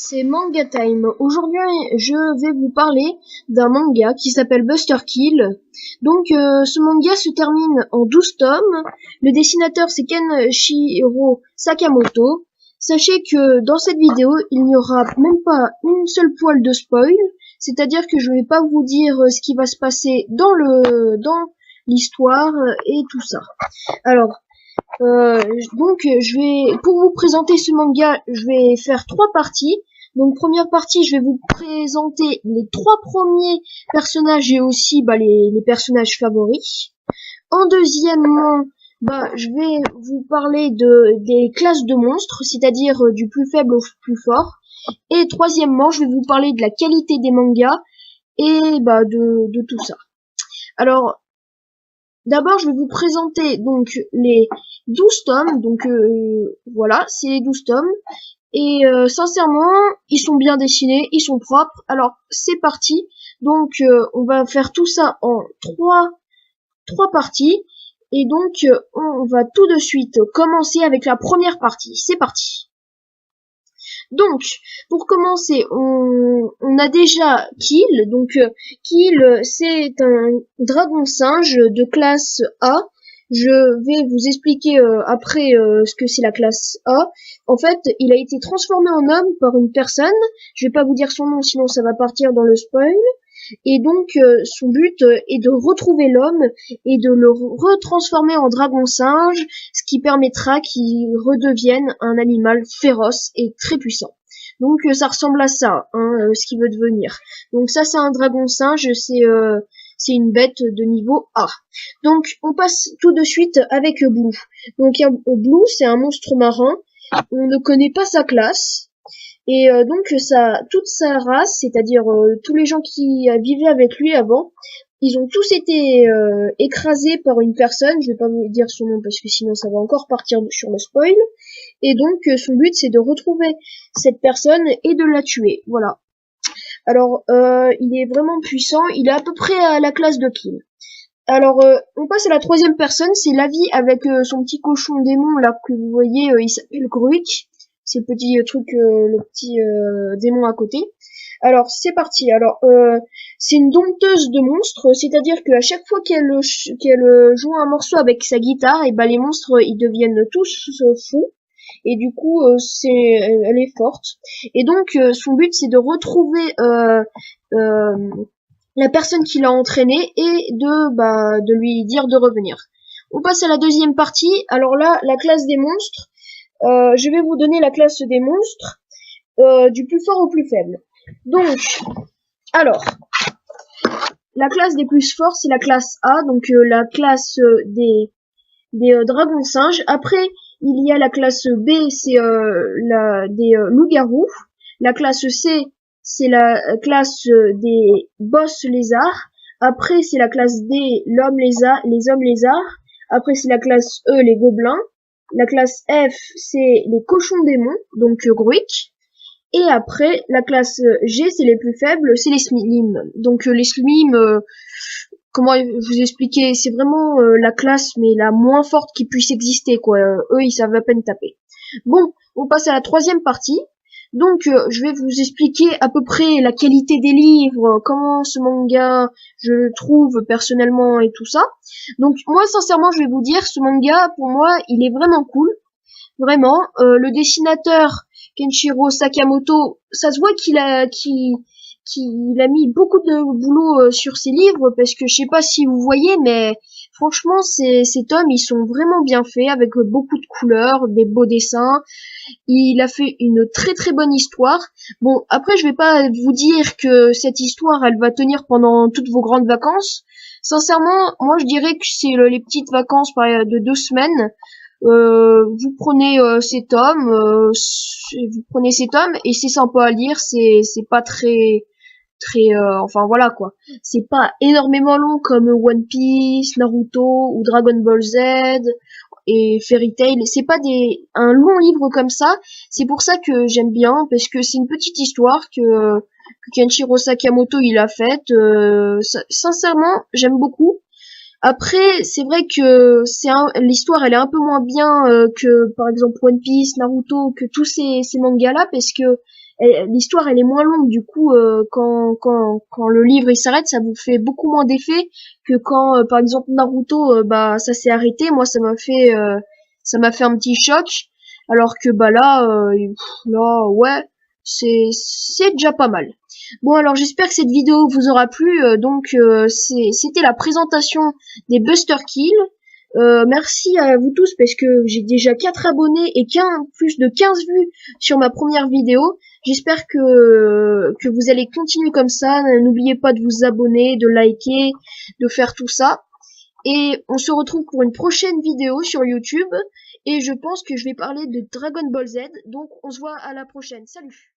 C'est Manga Time. Aujourd'hui, je vais vous parler d'un manga qui s'appelle Buster Kill. Donc, ce manga se termine en 12 tomes. Le dessinateur, c'est Kenshiro Sakamoto. Sachez que dans cette vidéo, il n'y aura même pas une seule poil de spoil. C'est-à-dire que je vais pas vous dire ce qui va se passer dans l'histoire et tout ça. Alors, pour vous présenter ce manga, je vais faire 3 parties. Donc, première partie, je vais vous présenter les 3 premiers personnages et aussi les personnages favoris. En deuxièmement, je vais vous parler des classes de monstres, c'est-à-dire du plus faible au plus fort. Et troisièmement, je vais vous parler de la qualité des mangas et de tout ça. Alors, d'abord, je vais vous présenter donc les 12 tomes. Donc voilà, c'est les 12 tomes. Et sincèrement, ils sont bien dessinés, ils sont propres. Alors, c'est parti. Donc on va faire tout ça en trois parties. Et donc on va tout de suite commencer avec la première partie. C'est parti. Donc, pour commencer, on a déjà Kill. Donc, Kill, c'est un dragon singe de classe A. Je vais vous expliquer après ce que c'est la classe A. En fait, il a été transformé en homme par une personne. Je vais pas vous dire son nom, sinon ça va partir dans le spoil. Et donc, son but est de retrouver l'homme et de le retransformer en dragon singe, ce qui permettra qu'il redevienne un animal féroce et très puissant. Donc, ça ressemble à ça, ce qu'il veut devenir. Donc ça, c'est un dragon singe, c'est une bête de niveau A. Donc, on passe tout de suite avec Blue. Donc, Blue, c'est un monstre marin. On ne connaît pas sa classe. Et donc toute sa race, c'est-à-dire tous les gens qui vivaient avec lui avant, ils ont tous été écrasés par une personne. Je vais pas vous dire son nom parce que sinon ça va encore partir sur le spoil. Et donc son but c'est de retrouver cette personne et de la tuer. Voilà. Alors il est vraiment puissant. Il est à peu près à la classe de Kill. Alors on passe à la troisième personne. C'est Lavi avec son petit cochon démon là que vous voyez. Il s'appelle Gruik. C'est le petit truc, le petit démon à côté. Alors c'est parti. Alors c'est une dompteuse de monstres, c'est-à-dire qu'à chaque fois qu'elle joue un morceau avec sa guitare, et les monstres ils deviennent tous fous. Et du coup elle est forte. Et donc son but c'est de retrouver la personne qui l'a entraînée et de lui dire de revenir. On passe à la deuxième partie. Alors là, la classe des monstres. Je vais vous donner la classe des monstres du plus fort au plus faible. Donc, alors, la classe des plus forts, c'est la classe A, donc la classe des dragons singes. Après, il y a la classe B, c'est des loups-garous. La classe C, c'est la classe des boss lézards. Après, c'est la classe D, les hommes lézards. Après, c'est la classe E, les gobelins. La classe F, c'est les cochons démons, donc Gruik. Et après, la classe G, c'est les plus faibles, c'est les slims. Donc les slims, comment vous expliquer, c'est vraiment la classe, mais la moins forte qui puisse exister, quoi. Eux, ils savent à peine taper. Bon, on passe à la troisième partie. Donc, je vais vous expliquer à peu près la qualité des livres, comment ce manga, je le trouve personnellement et tout ça. Donc, moi, sincèrement, je vais vous dire, ce manga, pour moi, il est vraiment cool. Vraiment. Le dessinateur, Kenshiro Sakamoto, ça se voit qu'il a mis beaucoup de boulot sur ses livres, parce que je sais pas si vous voyez, mais franchement, ces tomes, ils sont vraiment bien faits, avec beaucoup de couleurs, des beaux dessins. Il a fait une très très bonne histoire. Bon, après, je vais pas vous dire que cette histoire, elle va tenir pendant toutes vos grandes vacances. Sincèrement, moi, je dirais que c'est les petites vacances de 2 semaines. Vous prenez ces tomes, et c'est sympa à lire. C'est pas très enfin voilà quoi. C'est pas énormément long comme One Piece, Naruto ou Dragon Ball Z et Fairy Tail. C'est pas un long livre comme ça. C'est pour ça que j'aime bien, parce que c'est une petite histoire que Kenshiro Sakamoto il a faite. Sincèrement, j'aime beaucoup. Après, c'est vrai que l'histoire elle est un peu moins bien que par exemple One Piece, Naruto, que tous ces mangas là, parce que l'histoire elle est moins longue, du coup quand le livre il s'arrête, ça vous fait beaucoup moins d'effet que quand par exemple Naruto bah ça s'est arrêté. Moi ça m'a fait un petit choc, alors que bah là ouais, c'est déjà pas mal. Bon, alors j'espère que cette vidéo vous aura plu. C'était la présentation des Buster Kill. Merci à vous tous parce que j'ai déjà 4 abonnés et plus de 15 vues sur ma première vidéo. J'espère que vous allez continuer comme ça. N'oubliez pas de vous abonner, de liker, de faire tout ça. Et on se retrouve pour une prochaine vidéo sur YouTube. Et je pense que je vais parler de Dragon Ball Z. Donc on se voit à la prochaine. Salut!